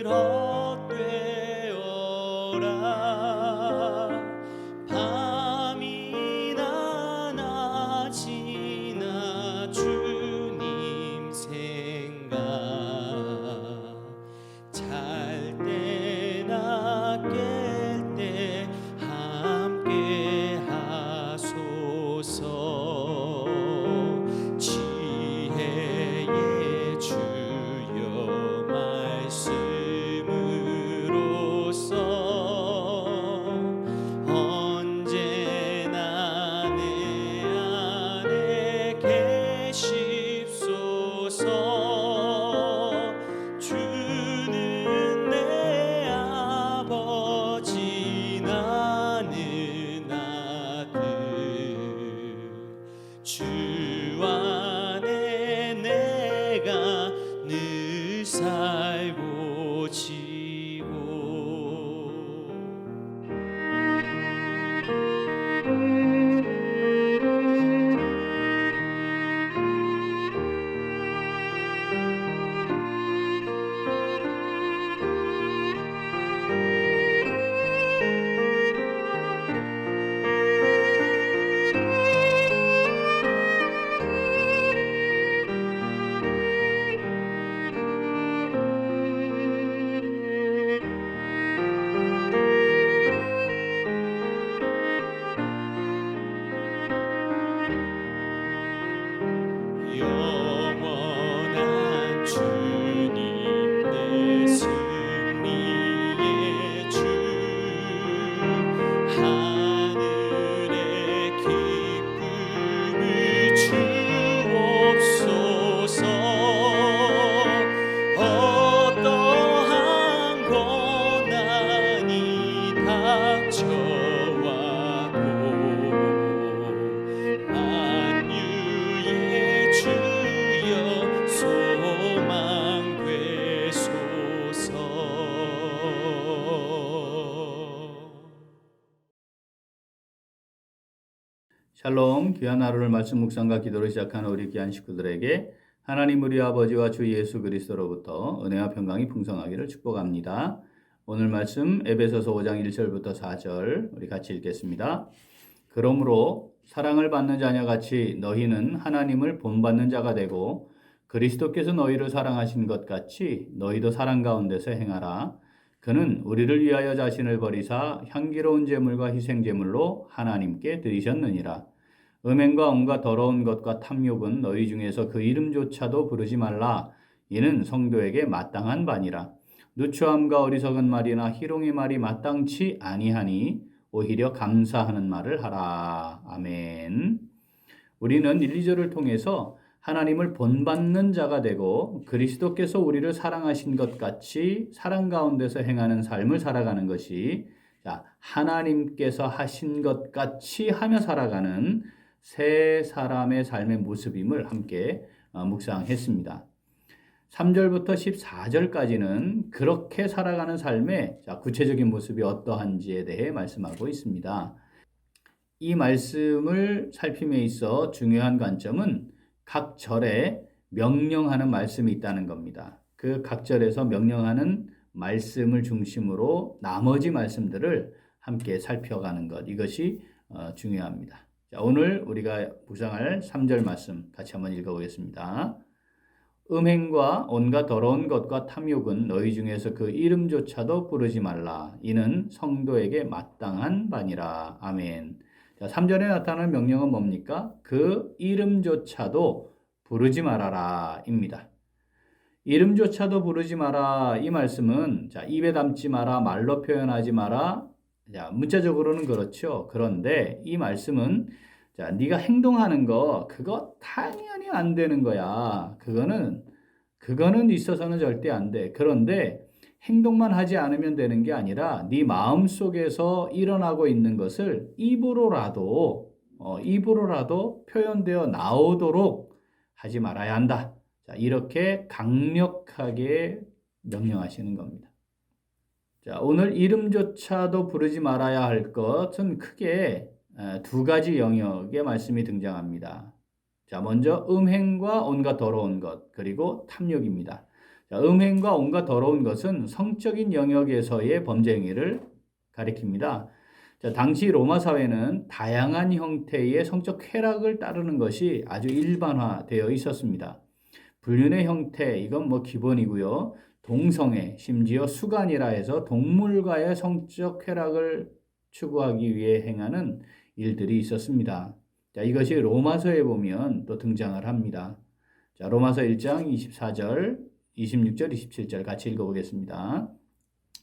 헛되어라. 밤이나 낮이나 주님 생각, 잘 때나 깰 때 함께 하소서. 지혜의 주여 말씀으로써 언제나 내 안에 계십소서. 주는 내 아버지 나는 아들, 주 안에 내가 늘 살고 지고. 영원한 주님 내 승리의 주, 하늘의 기쁨을 주옵소서. 어떠한 고난이 닥쳐와도 만유의 주여 소망 되소서. 샬롬, 귀한 하루를 말씀 묵상과 기도로 시작하는 우리 귀한 식구들에게 하나님 우리 아버지와 주 예수 그리스도로부터 은혜와 평강이 풍성하기를 축복합니다. 오늘 말씀 에베소서 5장 1절부터 4절 우리 같이 읽겠습니다. 그러므로 사랑을 받는 자녀같이 너희는 하나님을 본받는 자가 되고 그리스도께서 너희를 사랑하신 것 같이 너희도 사랑 가운데서 행하라. 그는 우리를 위하여 자신을 버리사 향기로운 제물과 희생 제물로 하나님께 드리셨느니라. 음행과 온갖 더러운 것과 탐욕은 너희 중에서 그 이름조차도 부르지 말라. 이는 성도에게 마땅한 바니라. 누추함과 어리석은 말이나 희롱의 말이 마땅치 아니하니 오히려 감사하는 말을 하라. 아멘. 우리는 1, 2절을 통해서 하나님을 본받는 자가 되고 그리스도께서 우리를 사랑하신 것 같이 사랑 가운데서 행하는 삶을 살아가는 것이 하나님께서 하신 것 같이 하며 살아가는 새 사람의 삶의 모습임을 함께 묵상했습니다. 3절부터 14절까지는 그렇게 살아가는 삶의 구체적인 모습이 어떠한지에 대해 말씀하고 있습니다. 이 말씀을 살핌에 있어 중요한 관점은 각 절에 명령하는 말씀이 있다는 겁니다. 그 각 절에서 명령하는 말씀을 중심으로 나머지 말씀들을 함께 살펴가는 것, 이것이 중요합니다. 자, 오늘 우리가 묵상할 3절 말씀 같이 한번 읽어보겠습니다. 음행과 온갖 더러운 것과 탐욕은 너희 중에서 그 이름조차도 부르지 말라. 이는 성도에게 마땅한 바니라. 아멘. 자, 3절에 나타나는 명령은 뭡니까? 그 이름조차도 부르지 말아라 입니다. 이름조차도 부르지 마라, 이 말씀은 입에 담지 마라, 말로 표현하지 마라. 문자적으로는 그렇죠. 그런데 이 말씀은 네가 행동하는 거 그거 당연히 안 되는 거야. 그거는 있어서는 절대 안 돼. 그런데 행동만 하지 않으면 되는 게 아니라 네 마음속에서 일어나고 있는 것을 입으로라도 표현되어 나오도록 하지 말아야 한다. 자, 이렇게 강력하게 명령하시는 겁니다. 자, 오늘 이름조차도 부르지 말아야 할 것은 크게 두 가지 영역의 말씀이 등장합니다. 자, 먼저 음행과 온갖 더러운 것, 그리고 탐욕입니다. 자, 음행과 온갖 더러운 것은 성적인 영역에서의 범죄 행위를 가리킵니다. 자, 당시 로마 사회는 다양한 형태의 성적 쾌락을 따르는 것이 아주 일반화되어 있었습니다. 불륜의 형태, 이건 뭐 기본이고요. 동성애, 심지어 수간이라 해서 동물과의 성적 쾌락을 추구하기 위해 행하는 일들이 있었습니다. 자, 이것이 로마서에 보면 또 등장을 합니다. 자, 로마서 1장 24절, 26절, 27절 같이 읽어보겠습니다.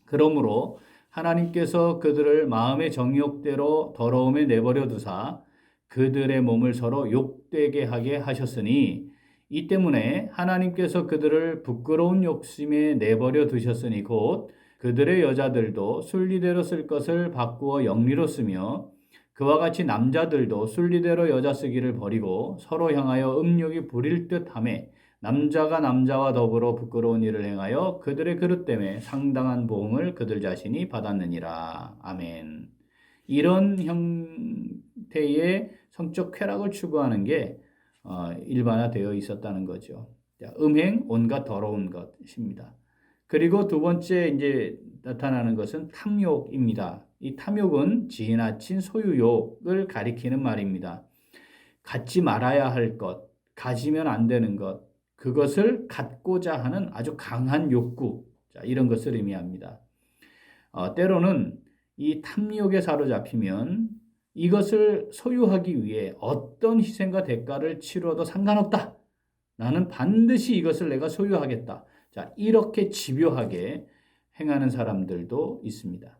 그러므로 하나님께서 그들을 마음의 정욕대로 더러움에 내버려 두사 그들의 몸을 서로 욕되게 하게 하셨으니 이 때문에 하나님께서 그들을 부끄러운 욕심에 내버려 두셨으니 곧 그들의 여자들도 순리대로 쓸 것을 바꾸어 영리로 쓰며 그와 같이 남자들도 순리대로 여자 쓰기를 버리고 서로 향하여 음욕이 부릴 듯하며 남자가 남자와 더불어 부끄러운 일을 행하여 그들의 그릇 때문에 상당한 보응을 그들 자신이 받았느니라. 아멘. 이런 형태의 성적 쾌락을 추구하는 게 일반화되어 있었다는 거죠. 음행, 온갖 더러운 것입니다. 그리고 두 번째 이제 나타나는 것은 탐욕입니다. 이 탐욕은 지나친 소유욕을 가리키는 말입니다. 갖지 말아야 할 것, 가지면 안 되는 것, 그것을 갖고자 하는 아주 강한 욕구, 자, 이런 것을 의미합니다. 때로는 이 탐욕에 사로잡히면 이것을 소유하기 위해 어떤 희생과 대가를 치러도 상관없다. 나는 반드시 이것을 내가 소유하겠다. 자, 이렇게 집요하게 행하는 사람들도 있습니다.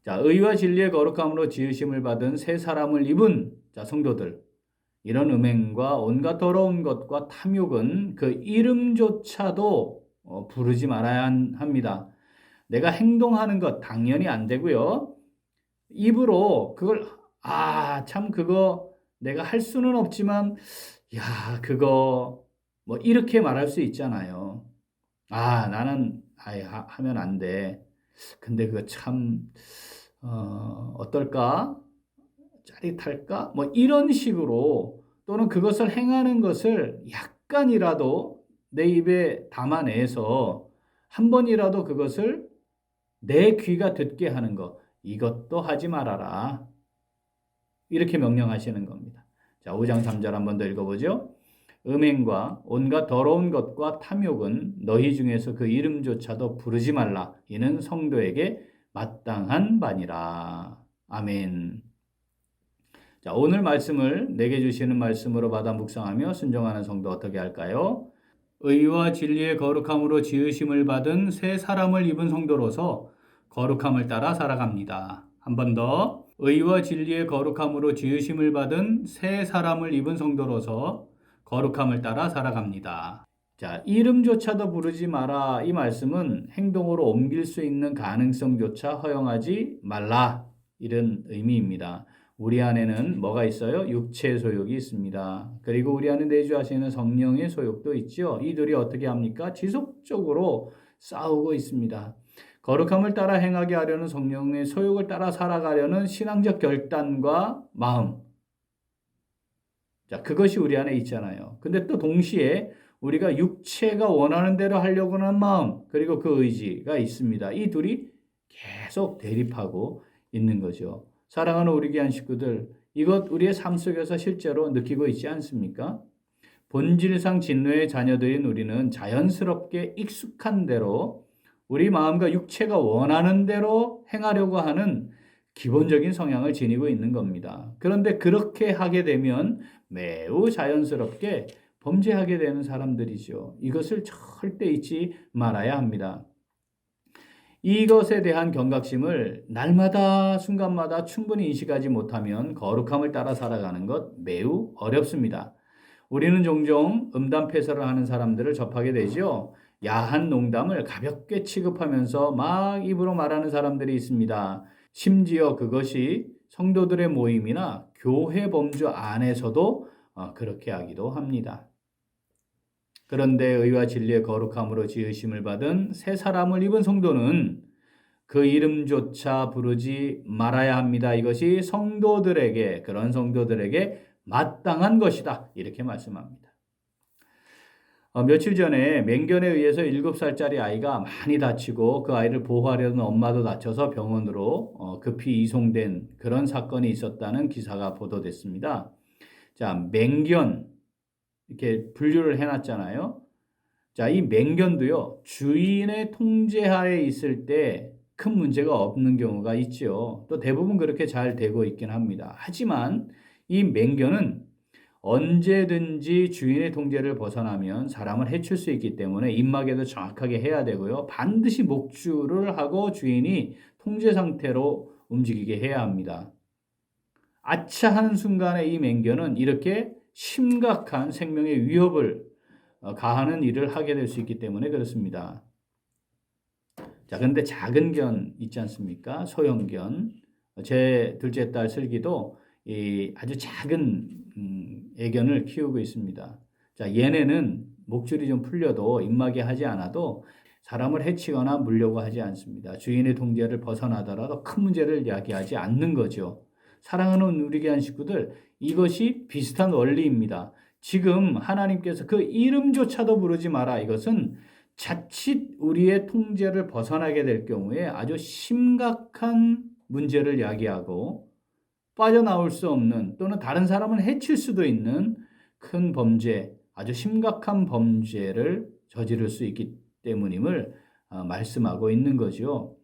자, 의와 진리의 거룩함으로 지으심을 받은 새 사람을 입은 성도들. 이런 음행과 온갖 더러운 것과 탐욕은 그 이름조차도 부르지 말아야 합니다. 내가 행동하는 것 당연히 안 되고요. 입으로 그걸 참 그거 내가 할 수는 없지만 야 그거 뭐 이렇게 말할 수 있잖아요. 나는 하면 안 돼. 근데 그거 참 어떨까? 짜릿할까? 뭐 이런 식으로 또는 그것을 행하는 것을 약간이라도 내 입에 담아내서 한 번이라도 그것을 내 귀가 듣게 하는 것, 이것도 하지 말아라. 이렇게 명령하시는 겁니다. 자, 5장 3절 한 번 더 읽어보죠. 음행과 온갖 더러운 것과 탐욕은 너희 중에서 그 이름조차도 부르지 말라. 이는 성도에게 마땅한 바니라. 아멘. 자, 오늘 말씀을 내게 주시는 말씀으로 받아 묵상하며 순종하는 성도 어떻게 할까요? 의와 진리의 거룩함으로 지으심을 받은 새 사람을 입은 성도로서 거룩함을 따라 살아갑니다. 한 번 더. 의와 진리의 거룩함으로 지으심을 받은 새 사람을 입은 성도로서 거룩함을 따라 살아갑니다. 자, 이름조차도 부르지 마라. 이 말씀은 행동으로 옮길 수 있는 가능성조차 허용하지 말라. 이런 의미입니다. 우리 안에는 뭐가 있어요? 육체의 소욕이 있습니다. 그리고 우리 안에 내주하시는 성령의 소욕도 있죠. 이들이 어떻게 합니까? 지속적으로 싸우고 있습니다. 거룩함을 따라 행하게 하려는 성령의 소욕을 따라 살아가려는 신앙적 결단과 마음. 자, 그것이 우리 안에 있잖아요. 근데 또 동시에 우리가 육체가 원하는 대로 하려고 하는 마음, 그리고 그 의지가 있습니다. 이 둘이 계속 대립하고 있는 거죠. 사랑하는 우리 귀한 식구들, 이것 우리의 삶 속에서 실제로 느끼고 있지 않습니까? 본질상 진노의 자녀들인 우리는 자연스럽게 익숙한 대로 우리 마음과 육체가 원하는 대로 행하려고 하는 기본적인 성향을 지니고 있는 겁니다. 그런데 그렇게 하게 되면 매우 자연스럽게 범죄하게 되는 사람들이죠. 이것을 절대 잊지 말아야 합니다. 이것에 대한 경각심을 날마다 순간마다 충분히 인식하지 못하면 거룩함을 따라 살아가는 것 매우 어렵습니다. 우리는 종종 음담패설을 하는 사람들을 접하게 되죠. 야한 농담을 가볍게 취급하면서 막 입으로 말하는 사람들이 있습니다. 심지어 그것이 성도들의 모임이나 교회 범주 안에서도 그렇게 하기도 합니다. 그런데 의와 진리의 거룩함으로 지으심을 받은 새 사람을 입은 성도는 그 이름조차 부르지 말아야 합니다. 이것이 그런 성도들에게 마땅한 것이다. 이렇게 말씀합니다. 며칠 전에 맹견에 의해서 7살짜리 아이가 많이 다치고 그 아이를 보호하려던 엄마도 다쳐서 병원으로 급히 이송된 그런 사건이 있었다는 기사가 보도됐습니다. 자, 맹견 이렇게 분류를 해놨잖아요. 자, 이 맹견도요, 주인의 통제하에 있을 때 큰 문제가 없는 경우가 있죠. 또 대부분 그렇게 잘 되고 있긴 합니다. 하지만 이 맹견은 언제든지 주인의 통제를 벗어나면 사람을 해칠 수 있기 때문에 입마개도 정확하게 해야 되고요. 반드시 목줄을 하고 주인이 통제 상태로 움직이게 해야 합니다. 아차 하는 순간에 이 맹견은 이렇게 심각한 생명의 위협을 가하는 일을 하게 될 수 있기 때문에 그렇습니다. 자, 그런데 작은 견 있지 않습니까? 소형견. 제 둘째 딸 슬기도 이 아주 작은 애견을 키우고 있습니다. 자, 얘네는 목줄이 좀 풀려도 입마개 하지 않아도 사람을 해치거나 물려고 하지 않습니다. 주인의 통제를 벗어나더라도 큰 문제를 야기하지 않는 거죠. 사랑하는 우리 귀한 식구들, 이것이 비슷한 원리입니다. 지금 하나님께서 그 이름조차도 부르지 마라. 이것은 자칫 우리의 통제를 벗어나게 될 경우에 아주 심각한 문제를 야기하고 빠져나올 수 없는 또는 다른 사람을 해칠 수도 있는 큰 범죄, 아주 심각한 범죄를 저지를 수 있기 때문임을 말씀하고 있는 거죠.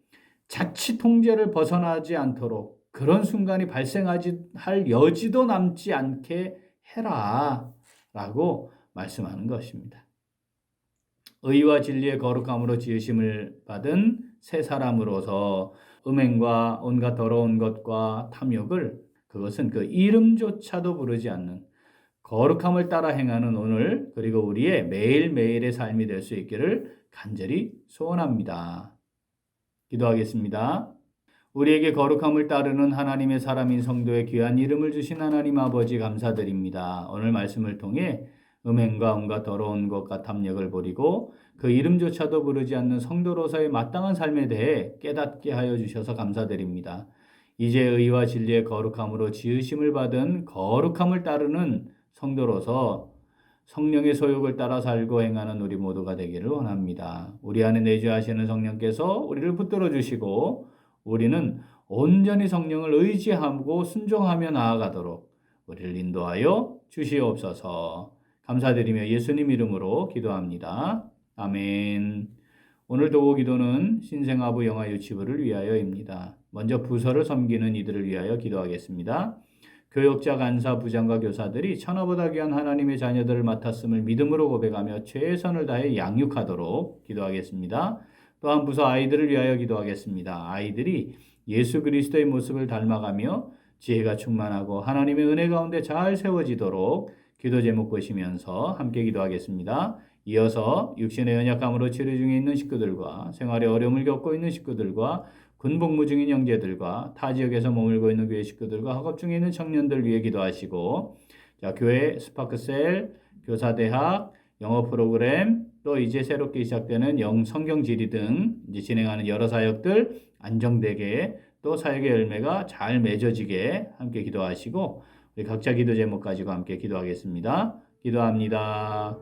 자칫 통제를 벗어나지 않도록 그런 순간이 발생하지 할 여지도 남지 않게 해라 라고 말씀하는 것입니다. 의와 진리의 거룩함으로 지으심을 받은 새 사람으로서 음행과 온갖 더러운 것과 탐욕을 그것은 그 이름조차도 부르지 않는 거룩함을 따라 행하는 오늘 그리고 우리의 매일매일의 삶이 될 수 있기를 간절히 소원합니다. 기도하겠습니다. 우리에게 거룩함을 따르는 하나님의 사람인 성도의 귀한 이름을 주신 하나님 아버지 감사드립니다. 오늘 말씀을 통해 음행과 온갖 더러운 것과 탐욕을 버리고 그 이름조차도 부르지 않는 성도로서의 마땅한 삶에 대해 깨닫게 하여 주셔서 감사드립니다. 이제 의와 진리의 거룩함으로 지으심을 받은 거룩함을 따르는 성도로서 성령의 소욕을 따라 살고 행하는 우리 모두가 되기를 원합니다. 우리 안에 내주하시는 성령께서 우리를 붙들어 주시고 우리는 온전히 성령을 의지하고 순종하며 나아가도록 우리를 인도하여 주시옵소서. 감사드리며 예수님 이름으로 기도합니다. 아멘. 오늘 도구 기도는 신생아부 영아 유치부를 위하여입니다. 먼저 부서를 섬기는 이들을 위하여 기도하겠습니다. 교역자, 간사, 부장과 교사들이 천하보다 귀한 하나님의 자녀들을 맡았음을 믿음으로 고백하며 최선을 다해 양육하도록 기도하겠습니다. 또한 부서 아이들을 위하여 기도하겠습니다. 아이들이 예수 그리스도의 모습을 닮아가며 지혜가 충만하고 하나님의 은혜 가운데 잘 세워지도록 기도 제목 보시면서 함께 기도하겠습니다. 이어서 육신의 연약함으로 치료 중에 있는 식구들과 생활에 어려움을 겪고 있는 식구들과 군복무 중인 형제들과 타 지역에서 머물고 있는 교회 식구들과 학업 중에 있는 청년들 위해 기도하시고 자, 교회 스파크셀, 교사대학, 영어 프로그램, 또 이제 새롭게 시작되는 성경 지리 등 이제 진행하는 여러 사역들 안정되게 또 사역의 열매가 잘 맺어지게 함께 기도하시고 우리 각자 기도 제목 가지고 함께 기도하겠습니다. 기도합니다.